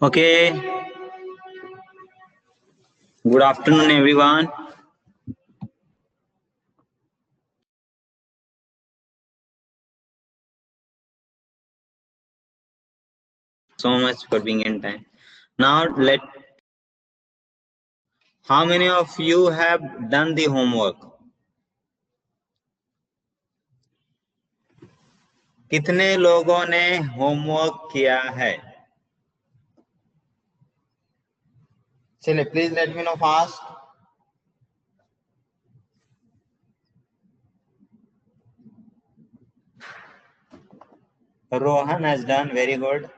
Okay, good afternoon, everyone. So much for being in time. Now, how many of you have done the homework? कितने लोगों ने homework किया है? चलिए, please let me know fast. Rohan has done, very good.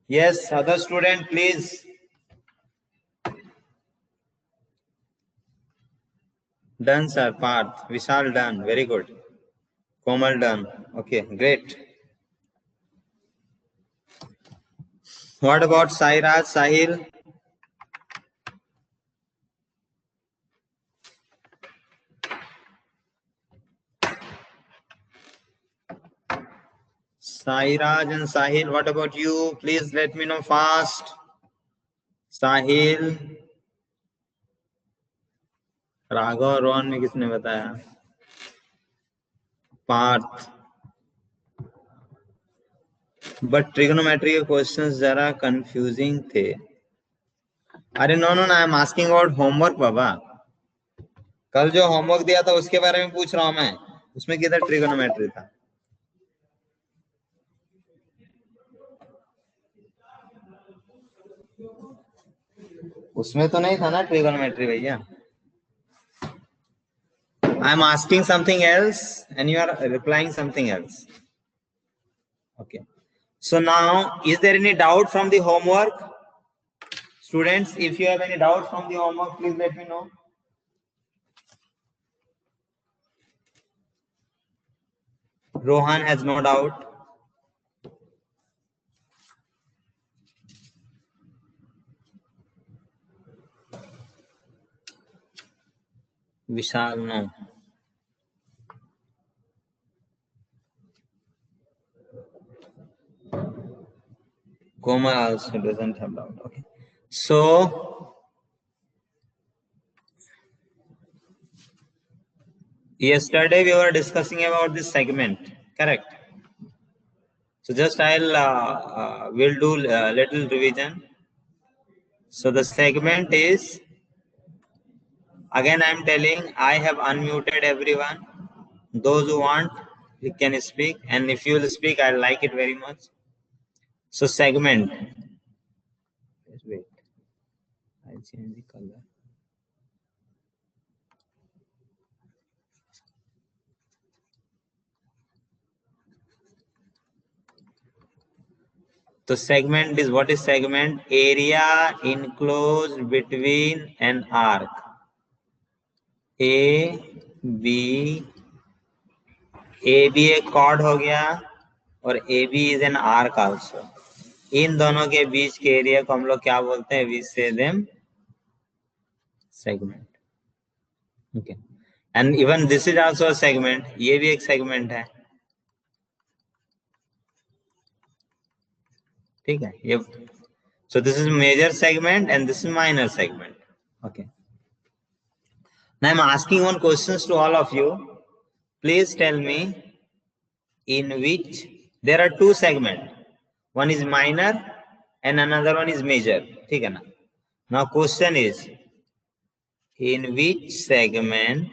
Yes, other student, please. Done, sir. Parth, Vishal done, very good. Komal done. Okay, great. What about Sairaj, Sahil? Sairaj and Sahil, what about you? Please let me know fast. Sahil, Raghav, Rohan में किसने बताया? Parth. But trigonometry के questions जरा confusing थे. अरे no no, I am asking about homework बाबा. कल जो होमवर्क दिया था उसके बारे में पूछ रहा हूं मैं. उसमें किधर ट्रिग्नोमेट्री था? उसमें तो नहीं था ना ट्रिग्नोमेट्री भैया. I am asking something else and you are replying something else. Okay, so now is there any doubt from the homework? Students, if you have any doubt from the homework, please let me know. Rohan has no doubt. Vishal, no. Komal also doesn't have doubt. Okay. So, yesterday we were discussing about this segment, correct? So just we'll do a little revision. So the segment is, again I am telling, I have unmuted everyone. Those who want, you can speak, and if you will speak, I like it very much. So segment. Wait, I'll change the color. So segment is, what is segment? Area enclosed between an arc. A B एक chord हो गया और AB is an arc also. इन दोनों के बीच के area को हम लोग क्या बोलते हैं? We say them segment. Okay, and even this is also segment. ये भी एक सेगमेंट है, ठीक है ये. So this is major segment and this is minor segment. Okay, now I am asking one questions to all of you. Please tell me in which there are two segments, one is minor and another one is major, ठीक है ना? Now question is, in which segment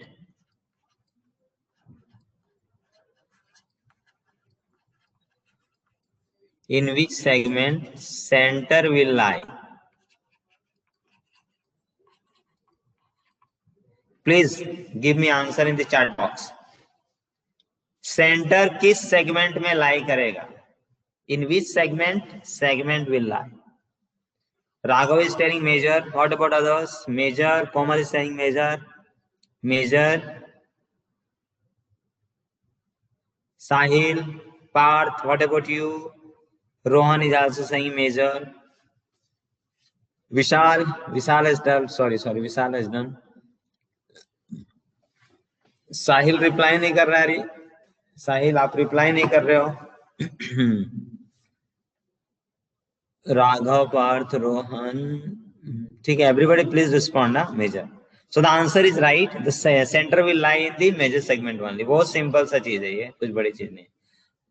center will lie? Please give me answer in the chat box. Centre किस segment में लाई करेगा? In which segment will lie? Raghav is telling major. What about others? Major. Komal is saying major. Sahil, Parth, what about you? Rohan is also saying major. Vishal has done. Sorry, Vishal has done. Sahil reply नहीं कर रहा है. साहिल आप reply नहीं कर रहे हो. Raghav, Parth, Rohan. ठीक है, everybody please respond. Major. So the answer is right. The center will lie in the major segment only. बहुत सिंपल सा चीज है ये, कुछ बड़ी चीज नहीं।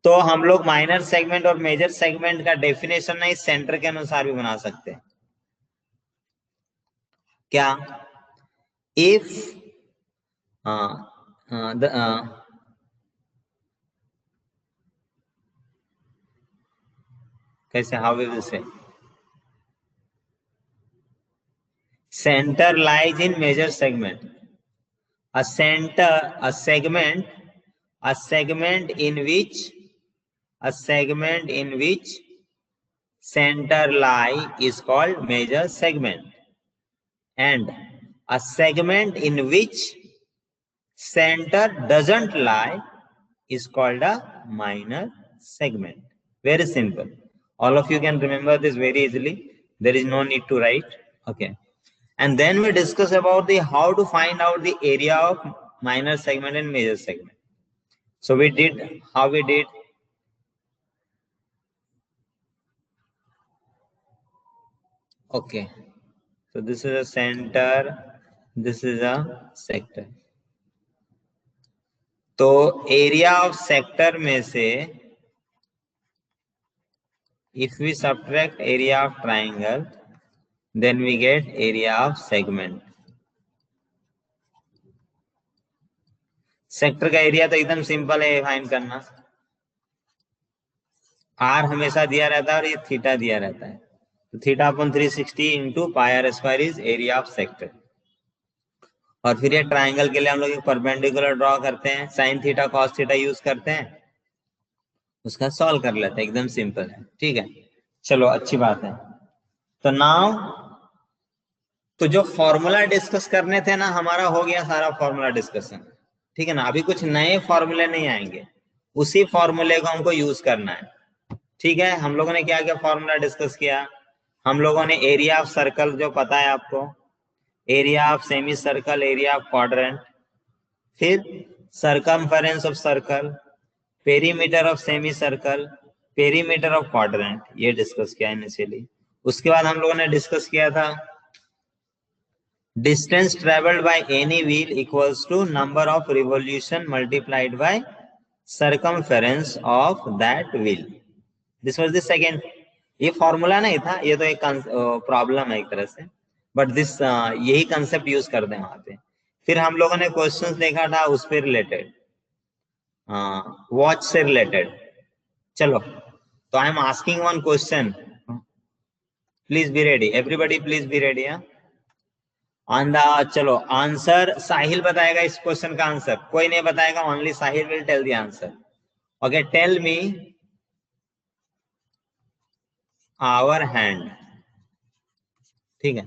तो हम लोग माइनर सेगमेंट और मेजर सेगमेंट का डेफिनेशन ना इस सेंटर के अनुसार भी बना सकते हैं। क्या? इफ कैसे, how we will say center lies in major segment. A segment in which center lie is called major segment, and a segment in which center doesn't lie is called a minor segment. Very simple. All of you can remember this very easily. There is no need to write. Okay. And then we discuss about the how to find out the area of minor segment and major segment. So we did how we did. Okay. So this is a center. This is a sector. तो area of sector में से if we subtract area of triangle, then we get area of segment. Sector का area तो एकदम simple है find करना। Are हमेशा दिया रहता है और ये थीटा दिया रहता है, तो theta upon 360 into pi r square is area of sector. और फिर ये ट्राइंगल के लिए हम लोग एक परपेंडिकुलर ड्रॉ करते हैं, sine theta cos theta use करते हैं, उसका सॉल्व कर लेते हैं, एकदम सिंपल है। ठीक है, चलो अच्छी बात है। तो नाउ तो जो फॉर्मूला डिस्कस करने थे ना, हमारा हो गया सारा फॉर्मूला डिस्कशन। ठीक है ना, अभी कुछ नए फॉर्मूले नहीं आएंगे, उसी फॉर्मूले को हमको यूज करना है। ठीक है, हम लोगों ने क्या क्या फॉर्मूला डिस्कस किया? हम लोगों ने एरिया ऑफ सर्कल जो पता है आपको, area of semicircle, area of quadrant, फिर circumference of circle, perimeter of semicircle, perimeter of quadrant, ये डिस्कस किया इनिशियली। उसके बाद हम लोगों ने डिस्कस किया था distance travelled by any wheel equals to number of revolution multiplied by circumference of that wheel. This was the second. ये फॉर्मूला नहीं था, ये तो एक प्रॉब्लम है एक तरह से, बट दिस यही कंसेप्ट यूज करते हैं वहां पे। फिर हम लोगों ने क्वेश्चंस देखा था उस पे रिलेटेड, वॉच से रिलेटेड। चलो, तो I am asking one question, please be ready, everybody please be ready. On the, चलो आंसर साहिल बताएगा इस क्वेश्चन का आंसर, कोई नहीं बताएगा, only Sahil will tell the answer. Okay, tell me hour hand. ठीक है,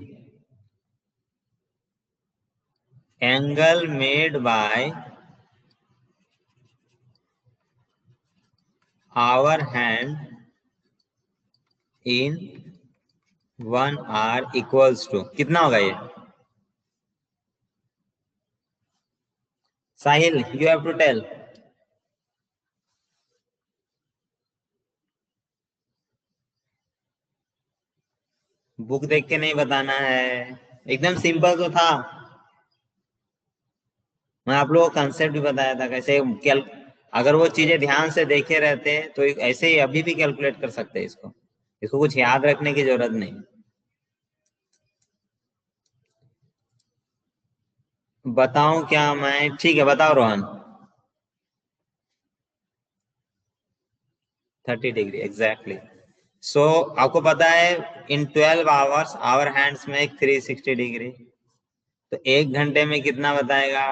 angle made by hour hand in 1 hour equals to, कितना होगा ये? Sahil, you have to tell. Book देख के नहीं बताना है, एकदम सिंपल तो था। मैं आप लोगों को कंसेप्ट भी बताया था कैसे अगर वो चीजें ध्यान से देखे रहते तो ऐसे ही अभी भी कैलकुलेट कर सकते हैं इसको, इसको कुछ याद रखने की जरूरत नहीं। बताऊं क्या मैं? ठीक है, बताओ रोहन। 30 degree exactly. सो आपको पता है इन 12 आवर्स आवर हैंड्स में 360 डिग्री, तो 1 घंटे में कितना बताएगा?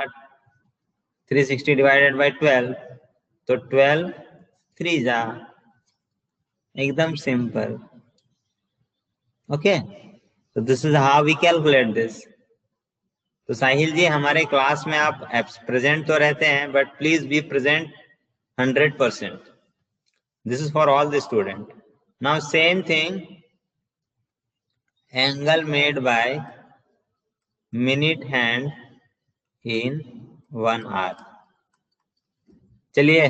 360 डिवाइडेड बाई 12, तो 12 3 जा, एकदम सिंपल। ओके, तो this is how we calculate this. तो साहिल जी, हमारे क्लास में आप प्रेजेंट तो रहते हैं, but please be present 100%। This is for all the student. Now same thing, angle made by minute hand in 1 hour. चलिए,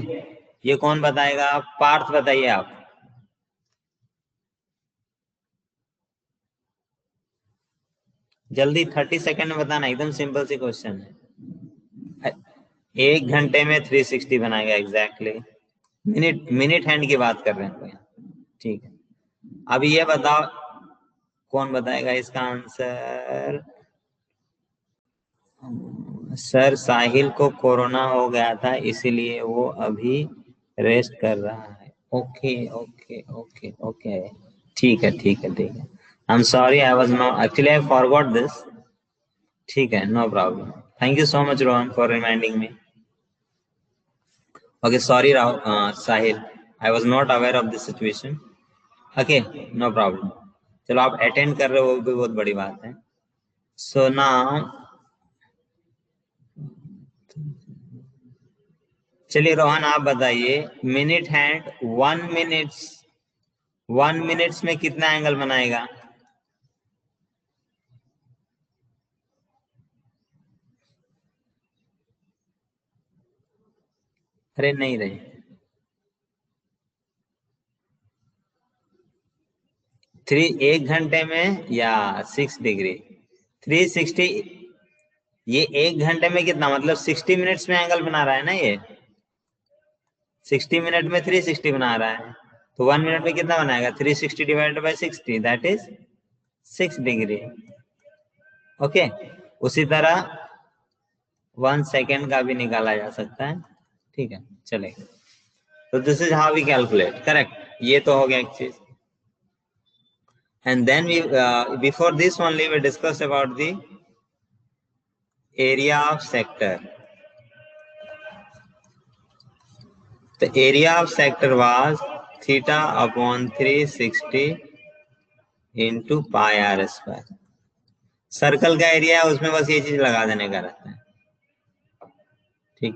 ये कौन बताएगा? पार्थ बताइए आप। जल्दी 30 सेकंड में बताना, एकदम सिंपल सी क्वेश्चन है। 1 घंटे में 360 बनाएगा एग्जैक्टली। मिनट हैंड की बात कर रहे हैं यहाँ, ठीक है। अब ये बताओ कौन बताएगा इसका आंसर। सर साहिल को कोरोना हो गया था इसीलिए वो अभी रेस्ट कर रहा है। ओके ओके ओके ओके, ठीक है ठीक है ठीक है। I am sorry, I was not actually, I forgot this. ठीक है, no problem. Thank you so much Rohan for reminding me. Okay sorry Sahil, I was not aware of this situation. Okay no problem. चलो आप attend कर रहे हो वो भी बहुत बड़ी बात है। सो नाउ चलिए रोहन आप बताइए, मिनट हैंड 1 मिनट्स में कितना एंगल बनाएगा? अरे नहीं रही, 1 घंटे में या 6 डिग्री 360। ये 1 घंटे में कितना, मतलब 60 मिनट्स में एंगल बना रहा है ना ये। 60 मिनट में 360 बना रहा है, तो 1 मिनट में कितना बनाएगा? 360 divided by 60, that is 6 degree. Okay, उसी तरह 1 सेकेंड का भी निकाला जा सकता है। ठीक है, चलेगा। तो this is how we calculate, correct. ये तो हो गया एक चीज। And then we before this only we discuss about the area of sector. The area of sector was theta upon 360 into pi r square। Circle का area है, उसमें बस ये चीज लगा देने का रहता है, ठीक।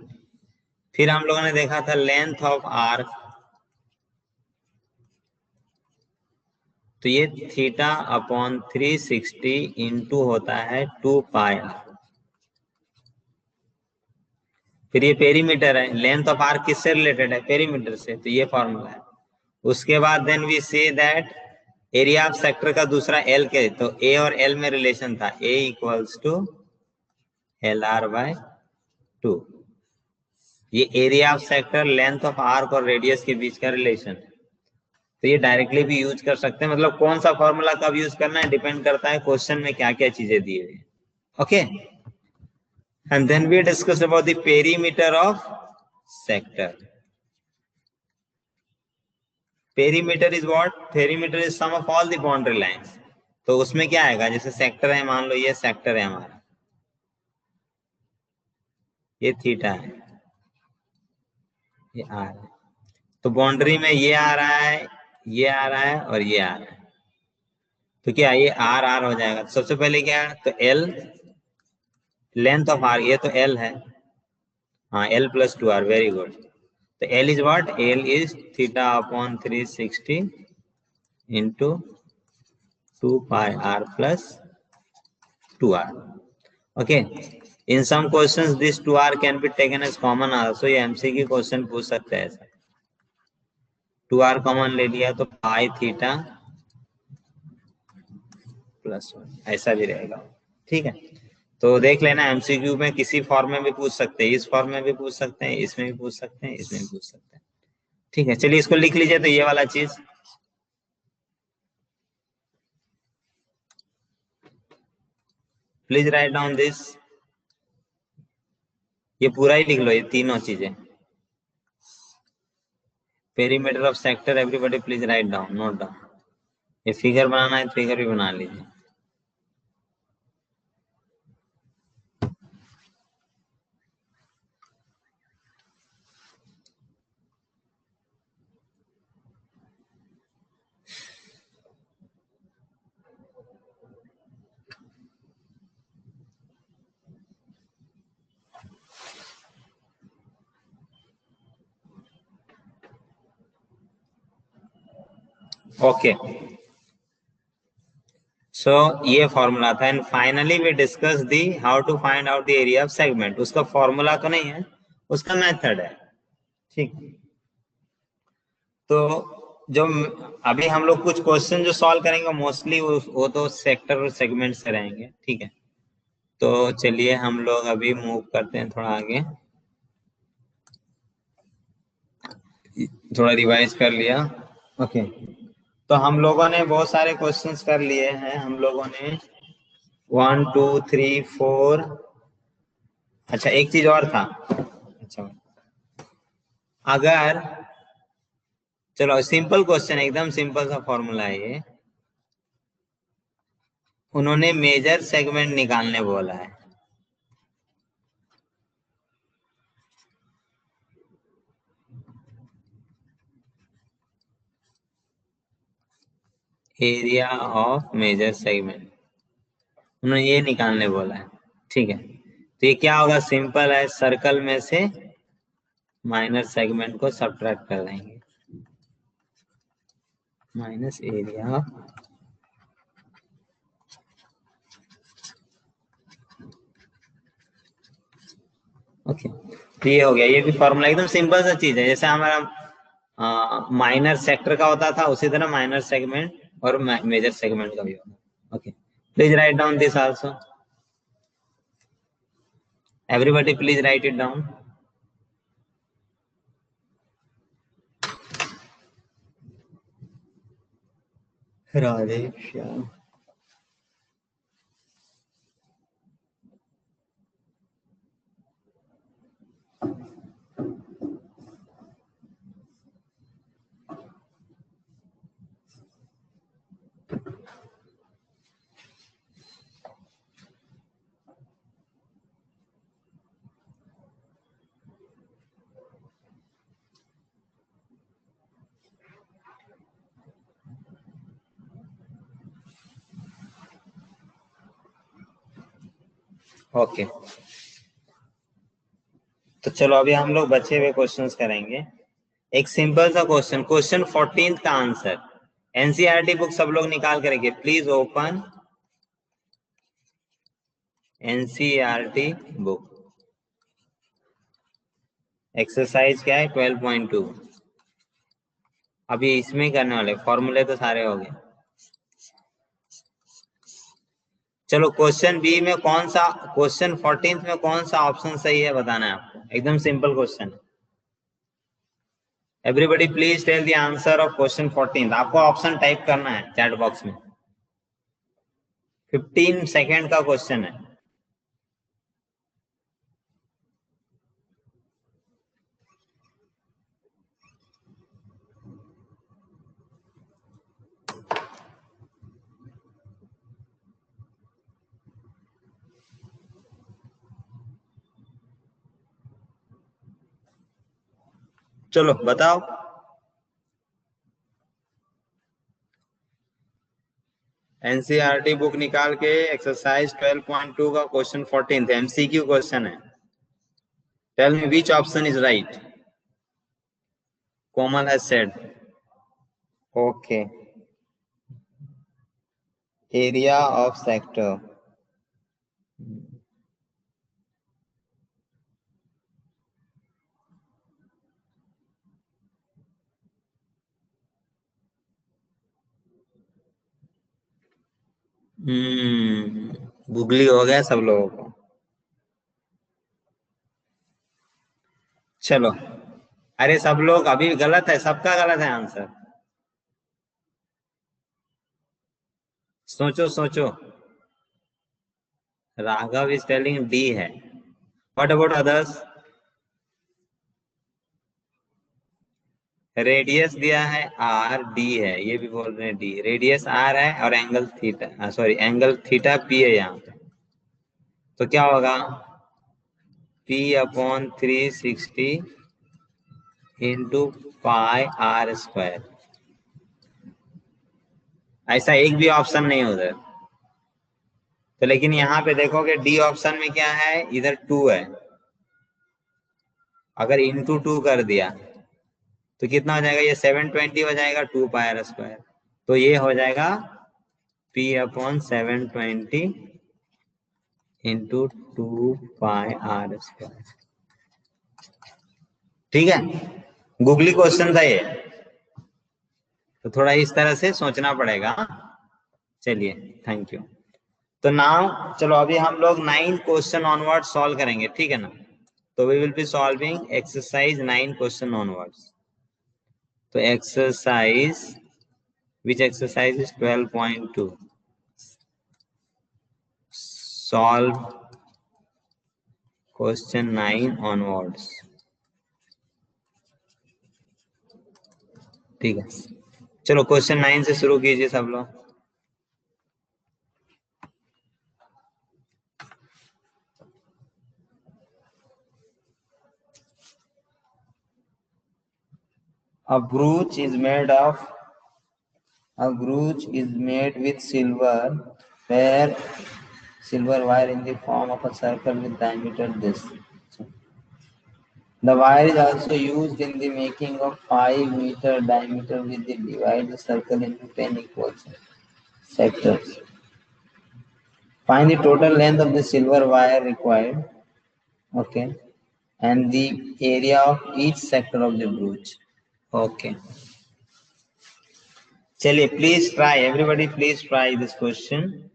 फिर हम लोगों ने देखा था लेंथ ऑफ आर्क, तो ये थीटा अपॉन 360 इंटू होता है 2 पाई आर। फिर ये पेरीमीटर है, लेंथ ऑफ आर्क किससे रिलेटेड है? पेरीमीटर से, तो ये फॉर्मूला है। उसके बाद then we say that area of sector का दूसरा एल के, तो ए और एल में रिलेशन था, A equals to L R by 2। ये area of sector, length of arc और रेडियस के बीच का रिलेशन है। तो ये डायरेक्टली भी यूज कर सकते हैं, मतलब कौन सा फॉर्मूला कब यूज करना है डिपेंड करता है क्वेश्चन में क्या क्या चीजें दी हुई है। Okay, and then we discuss about the perimeter of sector. Perimeter is what? Perimeter is sum of all the boundary lines. तो उसमें क्या आएगा, जैसे सेक्टर है, मान लो ये सेक्टर है हमारा, ये थीटा है, ये आर है, तो बाउंड्री में ये आ रहा है, ये आ रहा है और ये आ रहा है, तो क्या ये आर आर हो जाएगा। तो सबसे पहले क्या है, तो एल लेंथ ऑफ आर, ये तो एल है, हाँ L plus 2 R, very good. तो L is what? L is theta upon 360 into 2 pi R plus 2r। okay, in some questions this 2r can be taken as common also। ये MCQ question पूछ सकते हैं ऐसा, 2r common ले लिया तो पाई theta plus 1 ऐसा भी रहेगा, ठीक है। तो देख लेना, एमसीक्यू में किसी फॉर्म में भी पूछ सकते हैं, इस फॉर्म में भी पूछ सकते हैं, इसमें भी पूछ सकते हैं, इसमें भी पूछ सकते हैं, ठीक है। चलिए इसको लिख लीजिए, तो ये वाला चीज प्लीज राइट डाउन दिस, ये पूरा ही लिख लो, ये तीनों चीजें। Perimeter of sector, everybody please write down, note down. ये फिगर बनाना है, फिगर भी बना लीजिए। ओके, सो ये फॉर्मूला था। And finally we discuss the how to find out the area of segment. उसका फॉर्मूला तो नहीं है, उसका मेथड है, ठीक। तो जो अभी हम लोग कुछ क्वेश्चन जो सॉल्व करेंगे मोस्टली वो तो सेक्टर और सेगमेंट से रहेंगे, ठीक है। तो चलिए हम लोग अभी मूव करते हैं थोड़ा आगे। थोड़ा रिवाइज कर लिया, ओके। तो हम लोगों ने बहुत सारे क्वेश्चंस कर लिए हैं, हम लोगों ने 1 2 3 4। अच्छा एक चीज और था, अच्छा अगर, चलो सिंपल क्वेश्चन, एकदम सिंपल सा फॉर्मूला है ये। उन्होंने मेजर सेगमेंट निकालने बोला है। एरिया ऑफ मेजर सेगमेंट उन्होंने ये निकालने बोला है, ठीक है। तो ये क्या होगा, सिंपल है, सर्कल में से माइनर सेगमेंट को सब्ट्रैक्ट कर देंगे, माइनस एरिया। ओके, तो ये हो गया, ये भी फॉर्मूला एकदम सिंपल सा चीज है, जैसे हमारा माइनर सेक्टर का होता था उसी तरह माइनर सेगमेंट और मेजर सेगमेंट का भी होगा। Okay, please write down this also, everybody please right it down. Radhe Shyam. Okay, तो चलो अभी हम लोग बचे हुए क्वेश्चंस करेंगे। एक सिंपल सा क्वेश्चन, क्वेश्चन 14 का आंसर। एनसीईआरटी बुक सब लोग निकाल कर रखिए, please open NCERT book. Exercise क्या है, 12.2। अभी इसमें करने वाले, फॉर्मूले तो सारे हो गए। चलो क्वेश्चन बी में कौन सा, क्वेश्चन 14 में कौन सा ऑप्शन सही है बताना है आपको, एकदम simple question. Everybody please tell the answer of question 14। आपको ऑप्शन टाइप करना है चैट बॉक्स में, 15 सेकेंड का क्वेश्चन है। चलो बताओ। एनसीईआरटी बुक निकाल के एक्सरसाइज 12.2 का क्वेश्चन 14 एमसीक्यू क्वेश्चन है। Tell me which option is right. Komal has said okay, area of sector. Googly हो गया सब लोगों को। चलो, अरे सब लोग अभी गलत है, सबका गलत है आंसर। सोचो सोचो। राघव इज टेलिंग डी है। What about others. रेडियस दिया है आर, डी है, ये भी बोल रहे हैं डी। रेडियस आर है और angle theta, sorry angle theta p है यहाँ पे। तो क्या होगा, p upon 360 into pi r square. ऐसा एक भी ऑप्शन नहीं उधर। तो लेकिन यहाँ पे देखोगे डी ऑप्शन में क्या है, इधर 2 है। अगर इंटू 2 कर दिया तो कितना हो जाएगा, ये 720 हो जाएगा 2 पाई आर स्क्वायर। तो ये हो जाएगा p upon 720 into 2 pi r square. ठीक है, गूगली क्वेश्चन था ये। तो थोड़ा इस तरह से सोचना पड़ेगा। चलिए, थैंक यू। तो नाउ चलो अभी हम लोग 9 क्वेश्चन ऑनवर्ड सॉल्व करेंगे, ठीक है ना। तो we will be solving exercise 9 question onwards. तो exercise, which exercise is 12.2, solve question 9 onwards, ठीक है। चलो क्वेश्चन 9 से शुरू कीजिए सब लोग। A brooch is made with silver wire in the form of a circle with diameter this. The wire is also used in the making of 5-meter diameter with the divide the circle into 10 equal sectors. Find the total length of the silver wire required, okay, and the area of each sector of the brooch. Okay. चलिए, please try, everybody please try this question.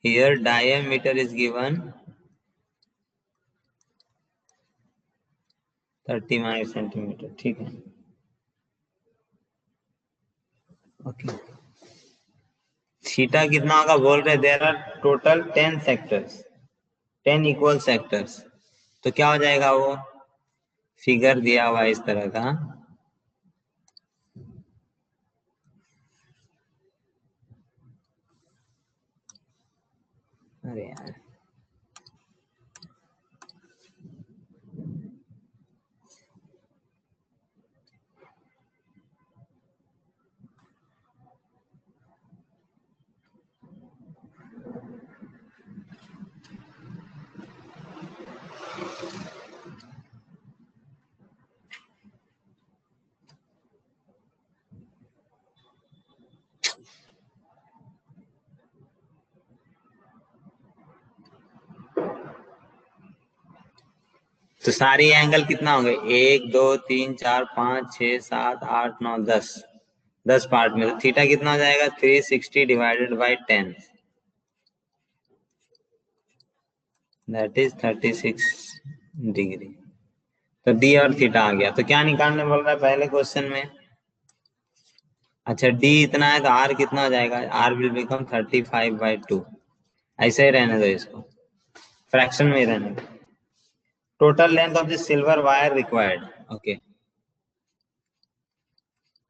Here diameter is given 35 centimetre, ठीक है। Okay, theta कितना होगा बोल रहे, there are total 10 sectors, 10 equal sectors. तो क्या हो जाएगा, वो फिगर दिया हुआ इस तरह का। अरे यार, तो सारी एंगल कितना होंगे, 1 2 3 4 5 6 7 8 9 10 पार्ट में। तो थीटा कितना हो जाएगा, 360 divided by 10, that is 36 degree. तो डी और थीटा आ गया। तो क्या निकालने बोल रहा है पहले क्वेश्चन में। अच्छा, डी इतना है तो आर कितना हो जाएगा, आर विल बिकम 35/2। ऐसे ही रहने दो इसको, फ्रैक्शन में ही रहने दो। Total length of the silver wire required, okay,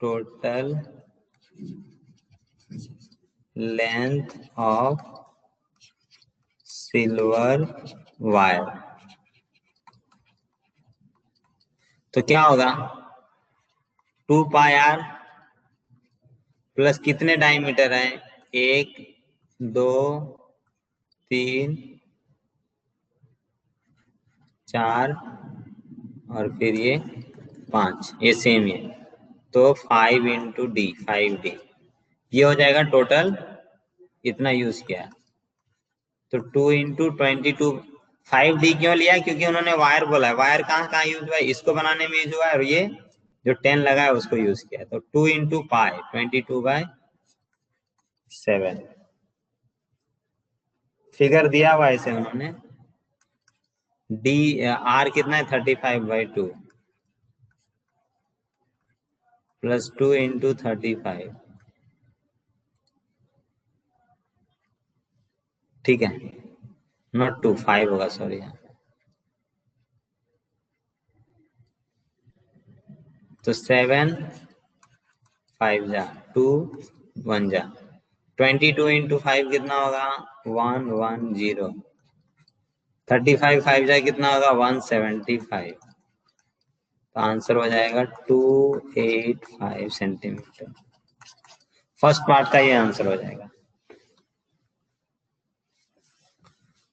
total length of silver wire. तो क्या होगा, 2 पाई आर प्लस कितने डायमीटर है, 1 2 3 4 और फिर ये 5, ये सेम है। तो 5 इंटू डी, 5D, ये हो जाएगा टोटल, इतना यूज किया। तो 2 इंटू 22, 5D क्यों लिया, क्योंकि उन्होंने वायर बोला है। वायर कहाँ यूज हुआ है, इसको बनाने में यूज हुआ है, और ये जो 10 लगा है उसको यूज किया। तो 2 इंटू पाई 22/7, फिगर दिया हुआ है इसे उन्होंने। डी आर कितना है, 35/2 प्लस 2 इंटू 35, ठीक है, नॉट 2, 5 होगा, सॉरी। तो 7 5 जा 2 1 जा 22 इंटू 5 कितना होगा, 110। 35 5 जा कितना होगा, 175। तो आंसर हो जाएगा 285 सेंटीमीटर। फर्स्ट पार्ट का ये आंसर हो जाएगा।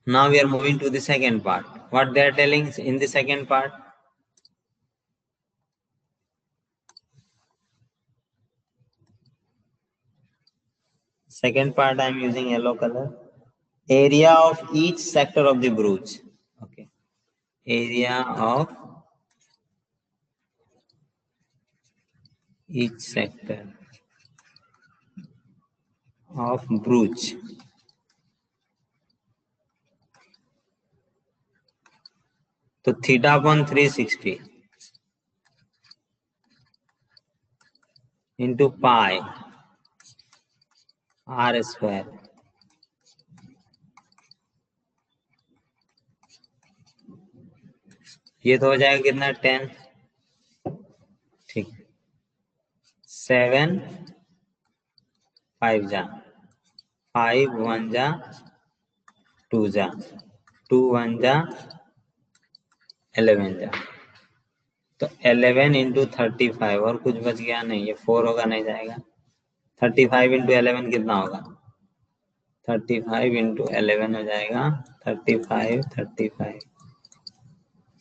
Now we are moving to the second part. What they are telling in the second part? Second part I am using yellow color. Area of each sector of the brooch. Okay. Area of each sector of Bruges तो theta upon 360 into pi r square, ये तो हो जाएगा कितना 10, ठीक, 7 5 जा 5 1 जा 2 जा 2 1 जा 11 जा, तो 11 इंटू 35 और कुछ बच गया नहीं, ये 4 होगा नहीं जाएगा, 35 इंटू 11 कितना होगा, 35 इंटू 11 हो जाएगा 35 35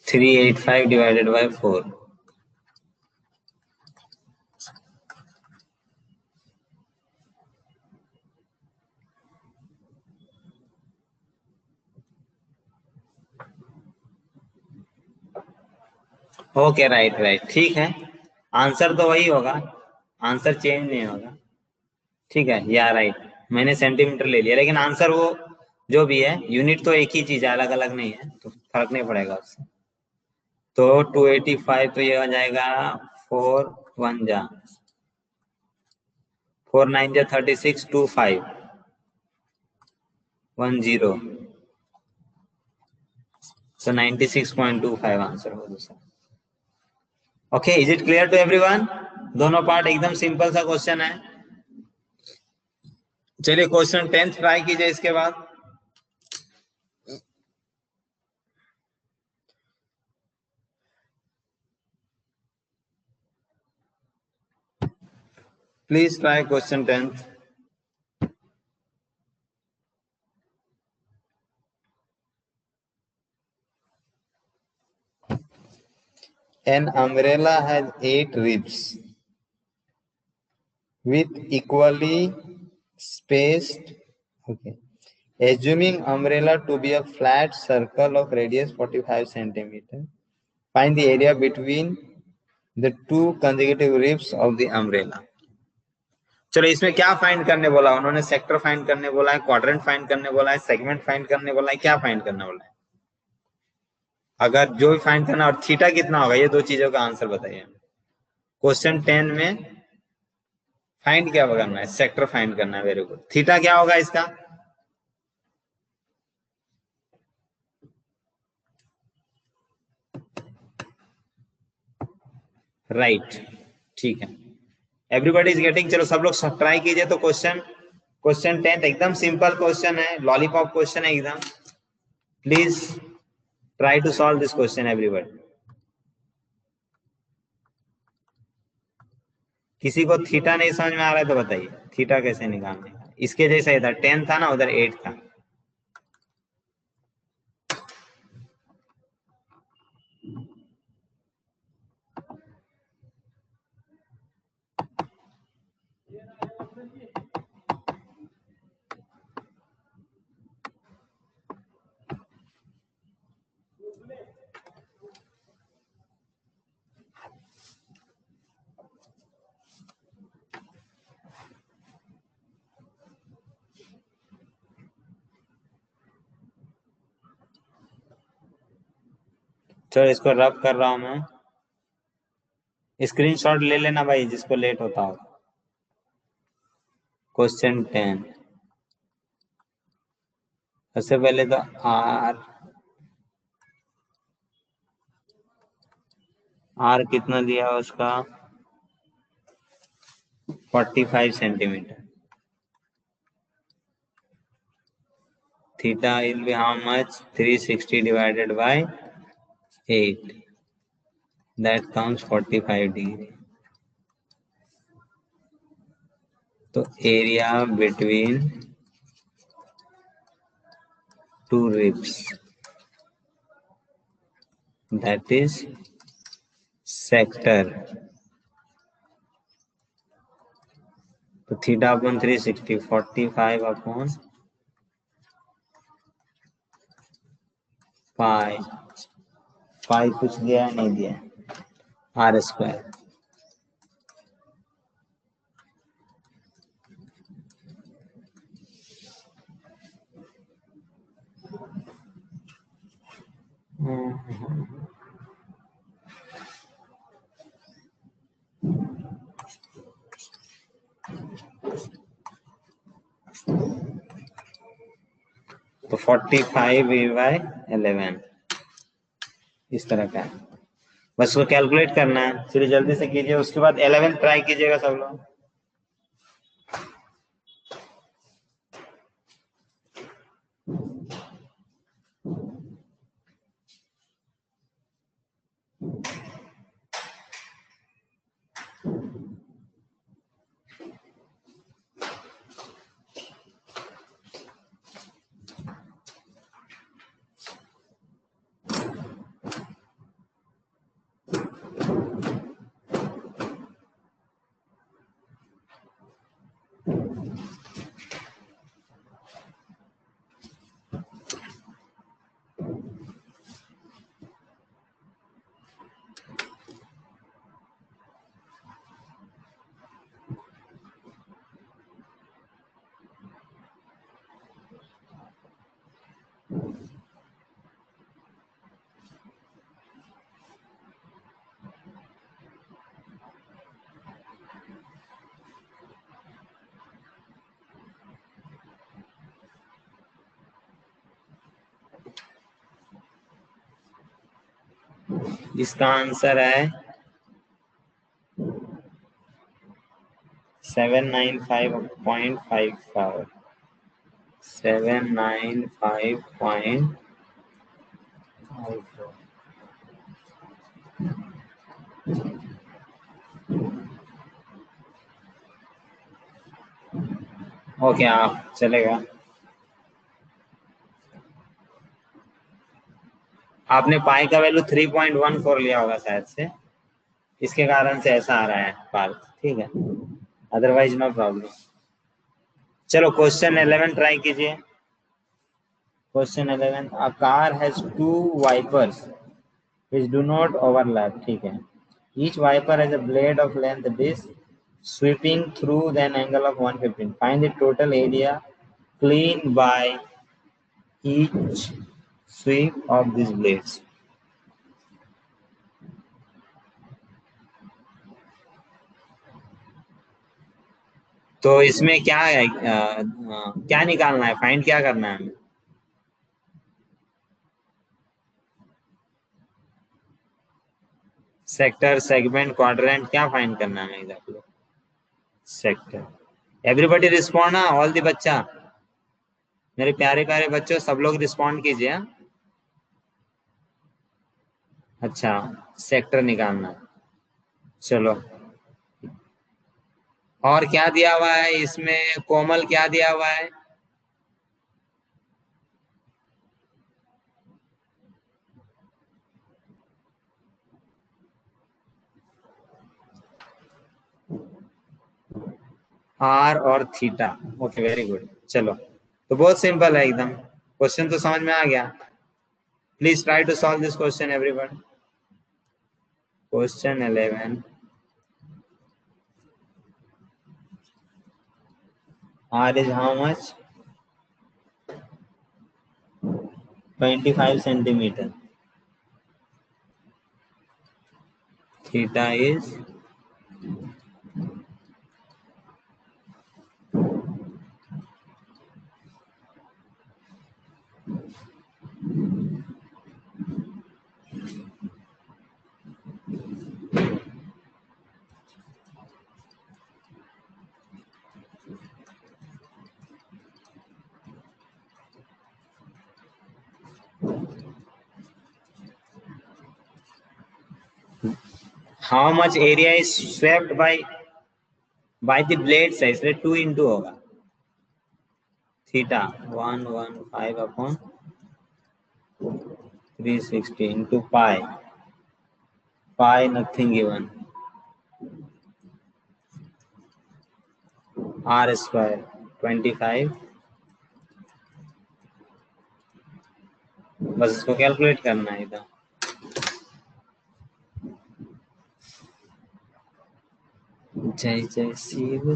385 divided by 4, okay right right, ठीक है, आंसर तो वही होगा, आंसर चेंज नहीं होगा, ठीक है या राइट, मैंने सेंटीमीटर ले लिया लेकिन आंसर वो जो भी है यूनिट तो एक ही चीज है, अलग अलग नहीं है, तो फर्क नहीं पड़ेगा उससे। तो 285 तो ये आ जाएगा 4 1 जा 4 9 जा 36 2 5 1 0, so 96.25 आंसर होगा दूसरा। Okay, is it clear to everyone? दोनों पार्ट एकदम सिंपल सा क्वेश्चन है। चलिए क्वेश्चन 10 ट्राई कीजिए इसके बाद। Please try question 10। An umbrella has 8 ribs with equally spaced, okay, assuming umbrella to be a flat circle of radius 45 centimeter, find the area between the two consecutive ribs of the umbrella। चलो इसमें क्या find करने बोला उन्होंने, sector find करने बोला है, quadrant find करने बोला है, सेगमेंट फाइंड करने बोला है, क्या फाइंड करने बोला है? अगर जो भी फाइंड करना और थीटा कितना होगा, ये दो चीजों का आंसर बताइए। क्वेश्चन 10 में फाइंड क्या करना है, सेक्टर फाइंड करना है, वेरी गुड। थीटा क्या होगा इसका? राइट, ठीक है, एवरीबॉडी इज गेटिंग। चलो सब लोग ट्राई कीजिए। तो क्वेश्चन 10 एकदम सिंपल क्वेश्चन है, लॉलीपॉप क्वेश्चन है एकदम। Please try to solve this question everybody. किसी को थीटा नहीं समझ में आ रहा है तो बताइए थीटा कैसे निकालने का। इसके जैसा इधर 10 था ना, उधर 8 था। चलो इसको रब कर रहा हूं मैं, स्क्रीनशॉट ले लेना भाई जिसको लेट होता हो। क्वेश्चन 10 सबसे पहले तो आर कितना दिया उसका 45 centimetre. Theta will be how much? 360 divided by 8, that comes 45 degree। तो area between two ribs, that is sector। तो थीटा अपॉन 360 45 अपॉन पाई कुछ दिया है नहीं दिया, आर स्क्वायर तो 45 इस तरह का है, बस उसको कैलकुलेट करना है। चलिए जल्दी से कीजिए, उसके बाद 11 ट्राई कीजिएगा सब लोग। इसका आंसर है 795.55 795.54। ओके आप चलेगा। आपने पाई का वैल्यू 3.14 लिया होगा शायद से, इसके कारण से ऐसा आ रहा है पाल, ठीक है, अदरवाइज नो प्रॉब्लम। चलो क्वेश्चन 11 ट्राई कीजिए। Question 11, a car has 2 wipers which do not overlap, ठीक है, each wiper has a blade of length disk sweeping through the angle of 115, find the total area cleaned by each sweep of these blades। तो इसमें क्या है, क्या निकालना है, find क्या करना है? सेक्टर, सेगमेंट, क्वाड्रेंट, क्या फाइंड करना है exactly? Sector. Everybody respond, all the बच्चा, मेरे प्यारे प्यारे बच्चों सब लोग रिस्पॉन्ड कीजिए। अच्छा, सेक्टर निकालना, चलो। और क्या दिया हुआ है इसमें, कोमल क्या दिया हुआ है? आर और थीटा, ओके वेरी गुड। चलो तो बहुत सिंपल है एकदम, क्वेश्चन तो समझ में आ गया। Please try to solve this question everyone. Question 11, r is how much? 25 centimetre. Theta is how much area is swept by the blades है, इसलिए 2 इंटू होगा theta 115 upon 360 into pi, pi nothing given, r square 25। बस इसको calculate करना है इधर। जय जय शिव।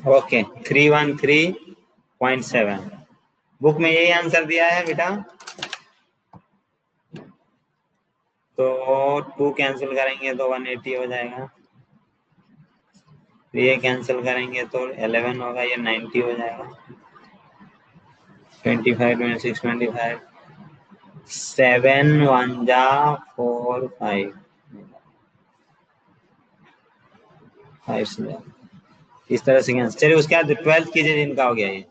ओके 313.7 बुक में यही आंसर दिया है बेटा। तो 2 कैंसिल करेंगे तो 180 हो जाएगा, ये कैंसिल करेंगे तो 11 होगा, ये 90 हो जाएगा। 25 26 25 7 1 जा 4 5 5 से इस तरह से कैंसिल। चलिए उसके बाद 12th कीजिए जिनका हो गया ये।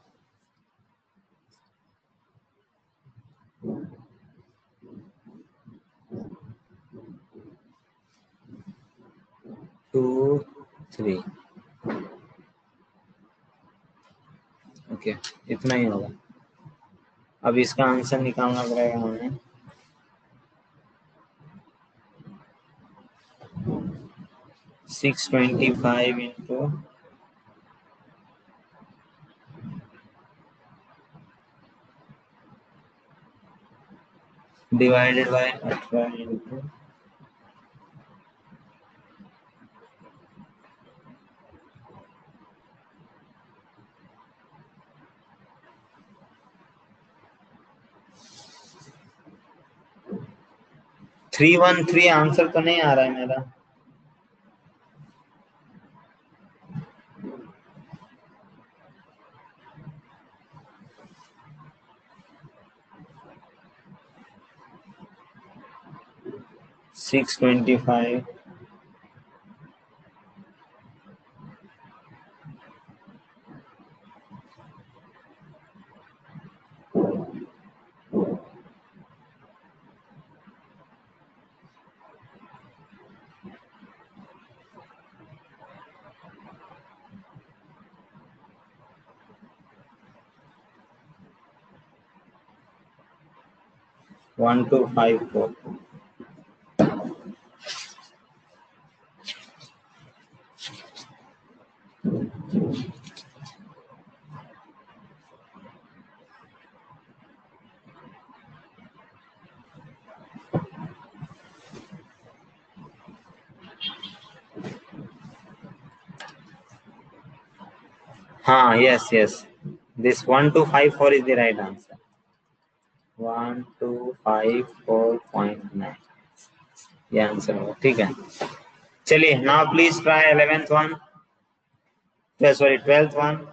टू 3 ओके इतना ही होगा। अब इसका आंसर निकालना पड़ेगा हमें। Six 25 into divided by 18 into 313 answer तो नहीं आ रहा है मेरा। सिक्स 25 1254। हाँ yes yes this 1254 is the right answer. 1254.9 ये आंसर होगा। ठीक है चलिए now please try 11th one, sorry 12th one.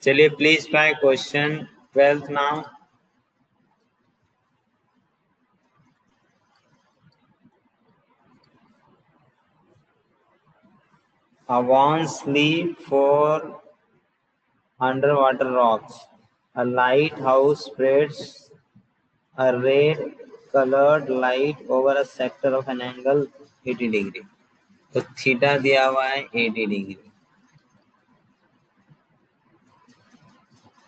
चलिए please try question 12th now. One sleep for underwater rocks. A lighthouse spreads a red colored light over a sector of an angle 80 degree. तो theta दिया हुआ है 80 degree.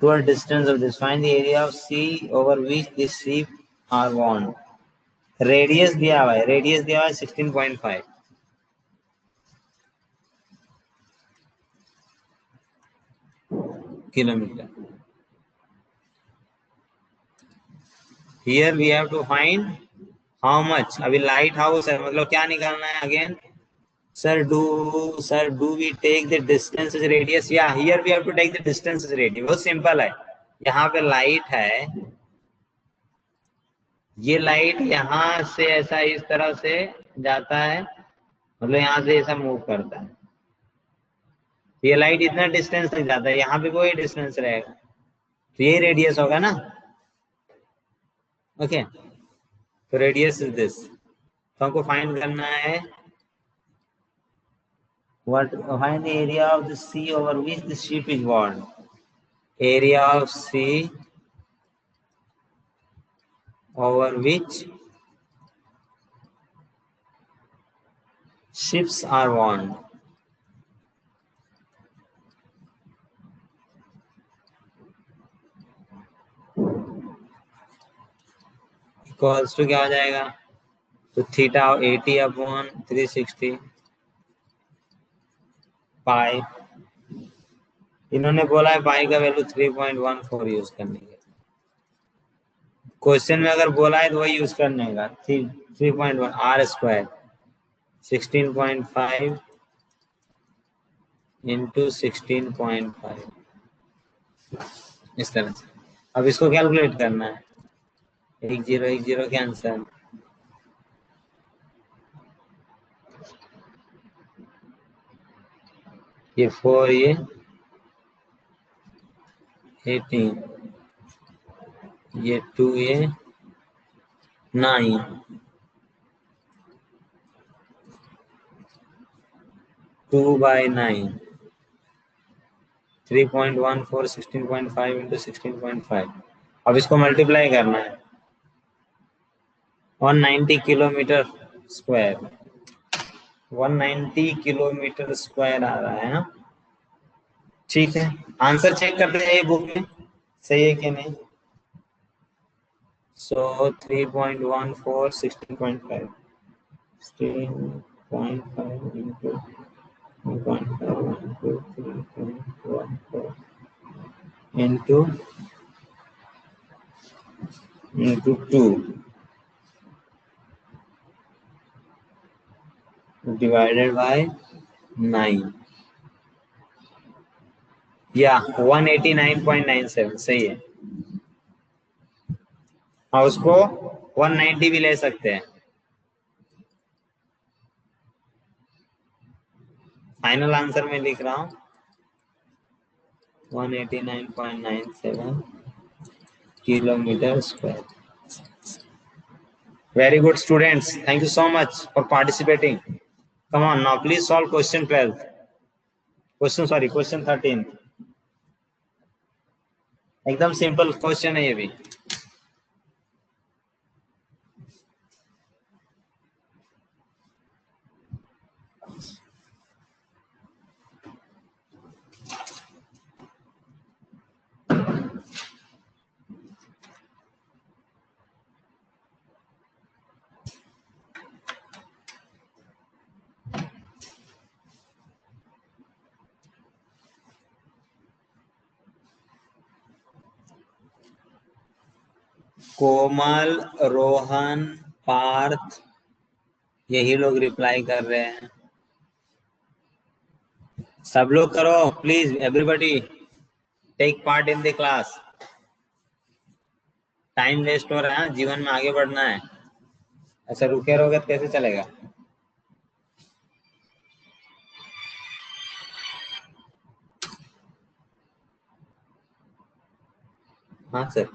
To a distance of this, find the area of sea over which the sheep are worn. Radius दिया हुआ है, radius दिया हुआ है 16.5 kilometre. Here we have to find how much। अभी लाइट हाउस है मतलब क्या निकालना है again. Sir, do we take the distance as radius? Yeah, here we have to take the distance as radius। बहुत सिंपल है। यहाँ पे लाइट है, ये लाइट यहाँ से ऐसा इस तरह से जाता है, मतलब यहाँ से ऐसा मूव करता है। ये लाइट इतना डिस्टेंस नहीं जाता है, यहाँ पे कोई डिस्टेंस रहेगा, तो ये रेडियस होगा ना। ओके, तो रेडियस इज दिस। तो हमको फाइंड करना है what find the area of the sea over which the ship is borne. Area of sea over which ships are borne. Equals to क्या हो जाएगा, तो थीटा 80/360 पाई। इन्होंने बोला है पाई का वैल्यू 3.14 यूज करने के। क्वेश्चन में अगर बोला है तो वही यूज करने का, 3.1 आर स्क्वायर 16.5 इंटू 16.5, इस तरह से। अब इसको कैलकुलेट करना है, 1010 के आंसर, ये 4, ये 18, ये 2, ये 9, 2/9, 3.14 16.5 इंटू 16.5। अब इसको मल्टीप्लाई करना है, 190 किलोमीटर स्क्वायर, 190 किलोमीटर स्क्वायर आ रहा है ना। ठीक है, आंसर चेक करते हैं ये बुक में सही है कि नहीं। सो 3.14 16.5 16.5 इंटू 1.5 इंटू 2 डिवाइडेड बाय 9, या 189.97 सही है। हाँ, उसको 190 भी ले सकते हैं। फाइनल आंसर में लिख रहा हूँ 189.97 kilometre square. Very good students, thank you so much for participating. Come on now, please solve question 12. Question 13. एकदम सिंपल क्वेश्चन है ये भी। कोमल, रोहन, पार्थ, यही लोग रिप्लाई कर रहे हैं। सब लोग करो please, everybody take part in the class. Time waste हो रहा है, जीवन में आगे बढ़ना है। ऐसा रुके रहोगे तो कैसे चलेगा। हाँ सर।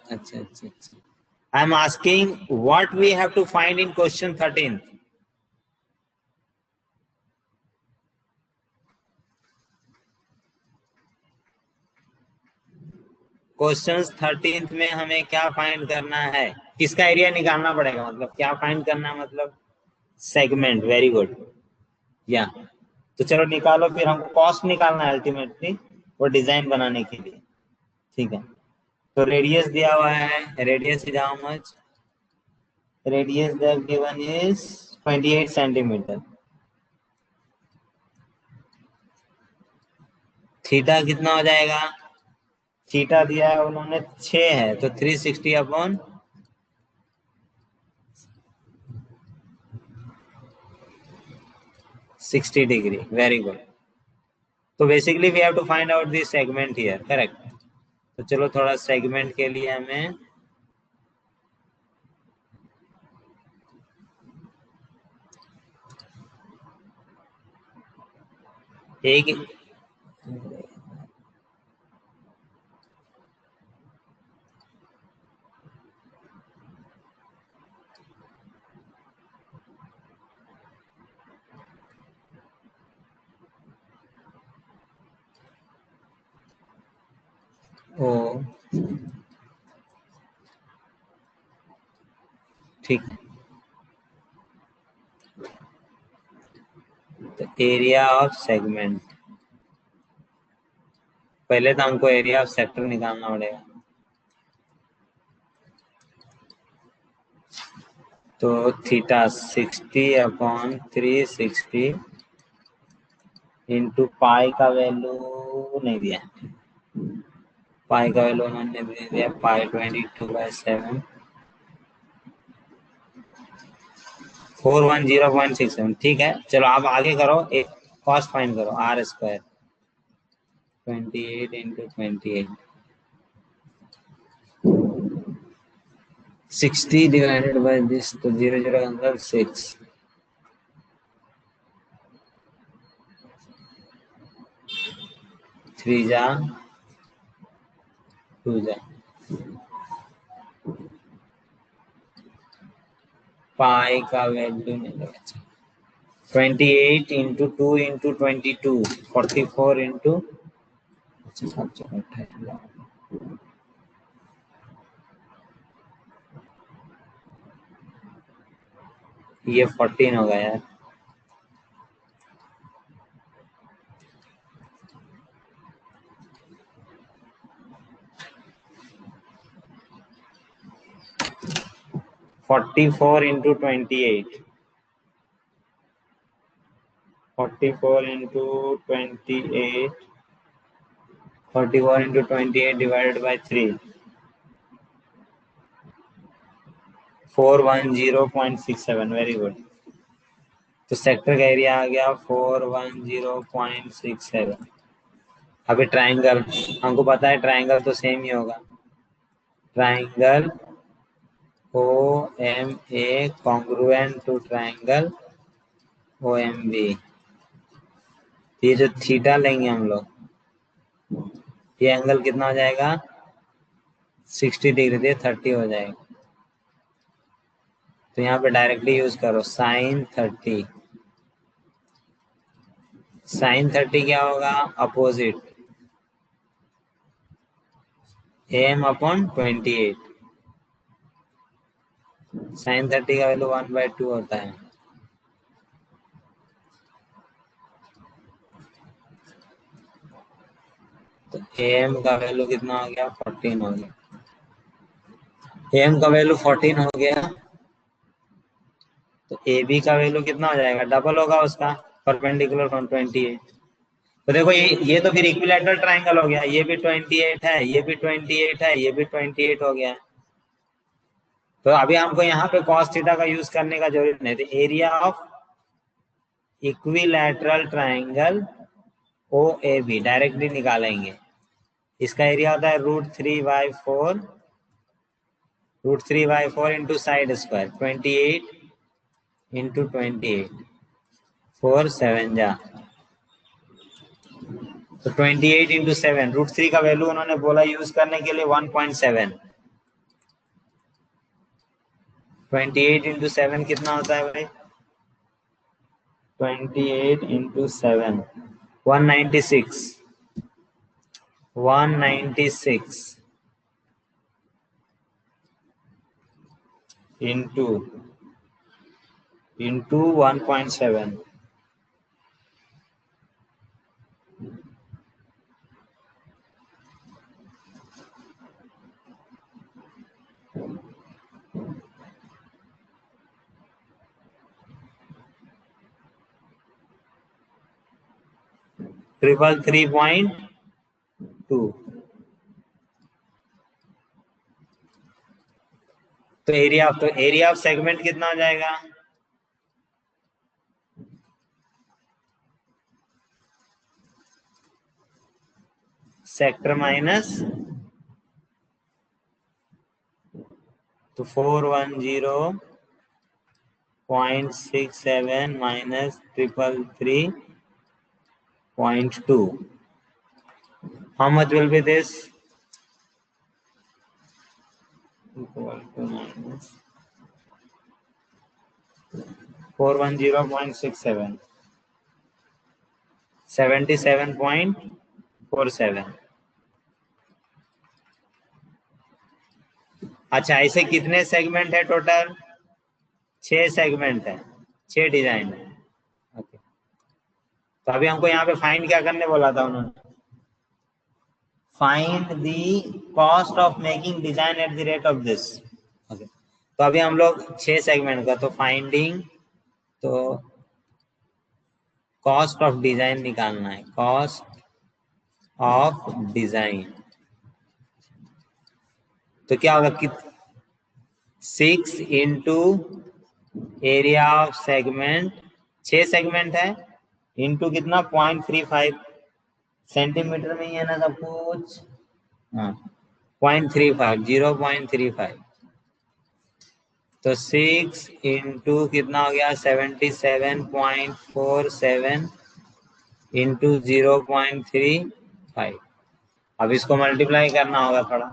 अच्छा अच्छा अच्छा, I am asking what we have to find in question 13। Question 13 में हमें क्या फाइंड करना है, किसका एरिया निकालना पड़ेगा, मतलब क्या फाइंड करना है, मतलब सेगमेंट। Very good. या तो चलो निकालो, फिर हमको कॉस्ट निकालना है अल्टीमेटली वो डिजाइन बनाने के लिए। ठीक है, तो रेडियस दिया हुआ है, radius is how much, radius given is 28 centimetre. Theta कितना हो जाएगा, थीटा दिया है उन्होंने 6 है, तो 360 अपॉन 60 डिग्री। Very good. तो basically we have to find out this segment here, correct. तो चलो थोड़ा सेगमेंट के लिए हमें एक ओ ठीक है, तो एरिया ऑफ सेगमेंट, पहले तो हमको एरिया ऑफ सेक्टर निकालना पड़ेगा। तो थीटा 60 अपॉन 360 इंटू पाई का वैल्यू नहीं दिया, पाई का वैल्यू उन्होंने दे दिया पाई 22/7 410.67। ठीक है, चलो आप आगे करो, एक कॉस्ट फाइंड करो, r square 28 into 28 60 divided by this, तो 0 0 के अंदर 6, 3 जा 2 जा, पाई का वैल्यू नहीं लगा, 28 इंटू 2 इंटू 22 44 इंटू 728, ये 14 होगा यार। Forty four into 28, 44 into 28, 44 into 28 divided by 3, 410.67। Very good. तो सेक्टर का एरिया आ गया 410.67। अभी ट्राइंगल, हमको पता है ट्राइंगल तो सेम ही होगा, triangle O M A congruent to triangle O M B. ये जो थीटा लेंगे हम लोग, ये एंगल कितना हो जाएगा, 60 डिग्री दे 30 हो जाएगा। तो यहाँ पे डायरेक्टली यूज करो साइन 30, साइन 30 क्या होगा, अपोजिट एम अपॉन 28, साइन 30 का वैल्यू 1/2 होता है। तो एम का वैल्यू कितना हो गया, 14 हो गया, एम का वैल्यू 14 हो गया। तो ए बी का वैल्यू कितना हो जाएगा, डबल होगा उसका, परपेंडिकुलर फ्रॉम 28। तो देखो ये तो फिर इक्विलैटरल ट्राइंगल हो गया, ये भी 28 है, ये भी 28 है, ये भी 28 हो गया। तो अभी हमको यहाँ पे cos थीटा का यूज करने का जरूरत नहीं, तो area of equilateral triangle O A B directly निकालेंगे। इसका एरिया होता है √3/4, √3/4 इंटू साइड स्क्वायर 28 इंटू 28, 4 7 जा, तो 28 इंटू 7, √3 का वैल्यू उन्होंने बोला यूज करने के लिए 1.7, 28 इंटू 7 कितना होता है भाई? 28 इंटू 7 196 196 इंटू 1.7 333.2। तो एरिया ऑफ सेगमेंट कितना हो जाएगा? सेक्टर माइनस तो 410.67 minus 333.2। How much will be this? Equal to minus 410.67 77.47। अच्छा, ऐसे कितने सेगमेंट है टोटल? 6 सेगमेंट है, 6 डिजाइन है। ओके, तो अभी हमको यहाँ पे फाइंड क्या करने बोला था उन्होंने? Find the cost of making design at the rate of this. Okay, तो अभी हम लोग 6 सेगमेंट का तो फाइंडिंग, तो कॉस्ट ऑफ डिजाइन निकालना है। कॉस्ट ऑफ डिजाइन तो क्या होगा कि 6 into area of segment, 6 segment है, इंटू कितना 0.35 सेंटीमीटर में ही है ना सब कुछ। हाँ 0.35 0.35 तो 6 इंटू कितना हो गया 77.47 इंटू 0.35। अब इसको मल्टीप्लाई करना होगा थोड़ा,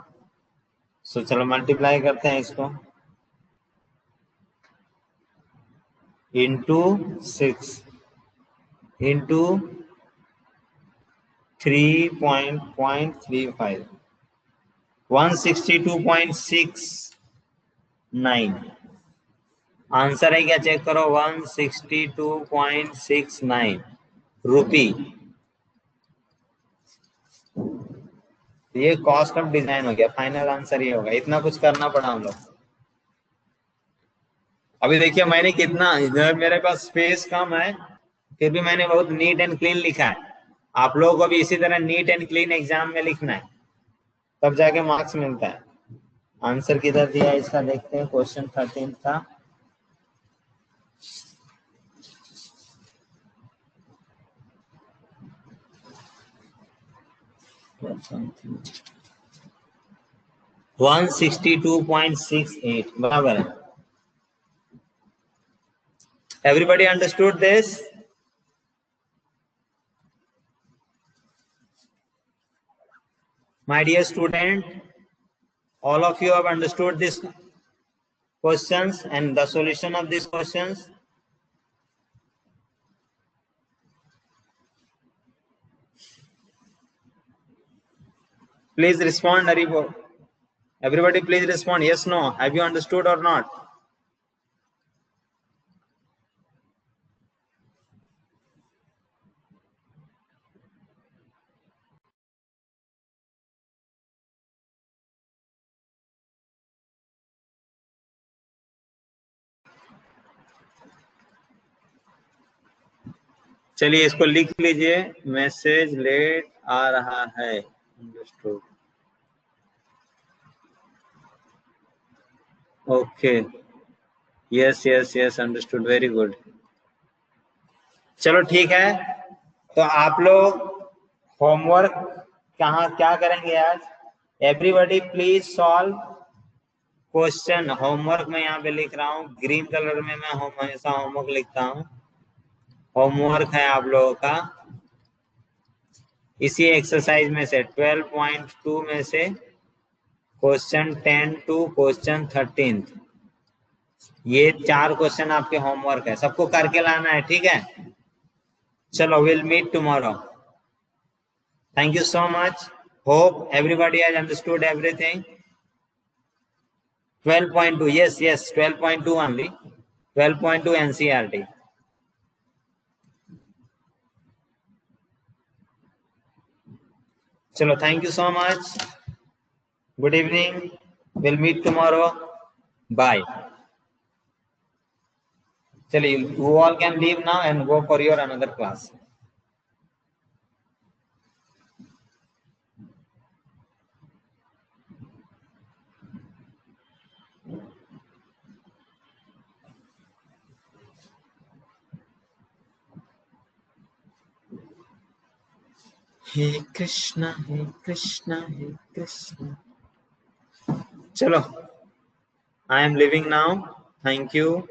सो चलो मल्टीप्लाई करते हैं इसको। इंटू 6 इंटू 3.35 162.69 आंसर है क्या? चेक करो 162.69 रुपी। ये कॉस्ट ऑफ डिजाइन हो गया, फाइनल आंसर ये होगा। इतना कुछ करना पड़ा हम लोग। अभी देखिए मैंने कितना, इधर मेरे पास स्पेस कम है फिर भी मैंने बहुत नीट एंड क्लीन लिखा है। आप लोगों को भी इसी तरह नीट एंड क्लीन एग्जाम में लिखना है, तब जाके मार्क्स मिलता है। आंसर किधर दिया है इसका देखते हैं। क्वेश्चन 13 था, वन 162.68 बराबर है। Everybody understood this? My dear student, all of you have understood this questions and the solution of these questions. Please respond, Haribo. Everybody please respond, yes, no. Have you understood or not? चलिए इसको लिख लीजिए, message late आ रहा है। Understood, okay, yes yes yes understood, very good. चलो ठीक है, तो आप लोग होमवर्क क्या करेंगे आज? Everybody please solve question. Homework मैं यहाँ पे लिख रहा हूँ, ग्रीन कलर में मैं हमेशा होमवर्क लिखता हूँ। होमवर्क है आप लोगों का इसी एक्सरसाइज में से 12.2 में से क्वेश्चन 10 टू क्वेश्चन 13। ये 4 क्वेश्चन आपके होमवर्क है, सबको करके लाना है, ठीक है। चलो, will meet tomorrow. Thank you so much. Hope everybody has understood everything. 12.2, yes, 12.2 only. 12.2 NCERT. Chalo, thank you so much. Good evening. We'll meet tomorrow. Bye. Chalo, you all can leave now and go for your another class. Hey Krishna, Hey Krishna, Hey Krishna. Chalo, I am leaving now. Thank you.